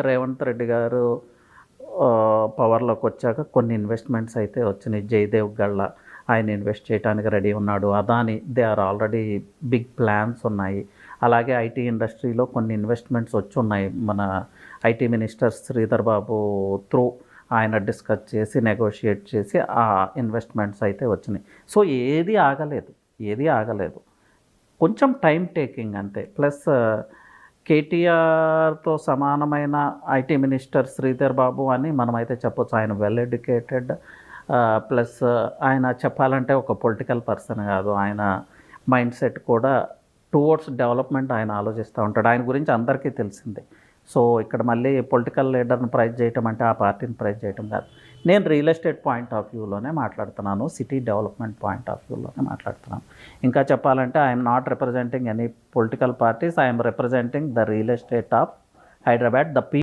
రేవంత్ రెడ్డి గారు పవర్‌లోకి వచ్చాక కొన్ని ఇన్వెస్ట్‌మెంట్స్ అయితే వచ్చినాయి. జయదేవ్ గళ్ళ ఆయన ఇన్వెస్ట్ చేయడానికి రెడీ ఉన్నాడు. Adani they are already big plans ఉన్నాయి. అలాగే ఐటీ ఇండస్ట్రీలో కొన్ని ఇన్వెస్ట్‌మెంట్స్ వచ్చున్నాయి. మన IT minister Sridhar Babu through ఆయన డిస్కస్ చేసి, నెగోషియేట్ చేసి ఆ ఇన్వెస్ట్‌మెంట్స్ అయితే వచ్చినాయి. సో ఏది ఆగలేదు. కొంచెం టైం టేకింగ్ అంతే. ప్లస్ కేటీఆర్‌తో సమానమైన ఐటీ మినిస్టర్ శ్రీధర్ బాబు అని మనమైతే చెప్పొచ్చు. ఆయన వెల్ ఎడ్యుకేటెడ్, ప్లస్ ఆయన చెప్పాలంటే ఒక పొలిటికల్ పర్సన్ కాదు. ఆయన మైండ్ సెట్ కూడా టువర్డ్స్ డెవలప్‌మెంట్ ఆయన ఆలోచిస్తూ ఉంటాడు. ఆయన గురించి అందరికీ తెలిసిందే. సో ఇక్కడ మళ్ళీ పొలిటికల్ లీడర్‌ని ప్రైజ్ చేయటం అంటే ఆ పార్టీని ప్రైజ్ చేయటం కాదు. నేను రియల్ ఎస్టేట్ పాయింట్ ఆఫ్ వ్యూలోనే మాట్లాడుతున్నాను. సిటీ డెవలప్‌మెంట్ పాయింట్ ఆఫ్ వ్యూలోనే మాట్లాడుతున్నాను. ఇంకా చెప్పాలంటే I'm not representing any political parties. I'm representing the real estate of Hyderabad, the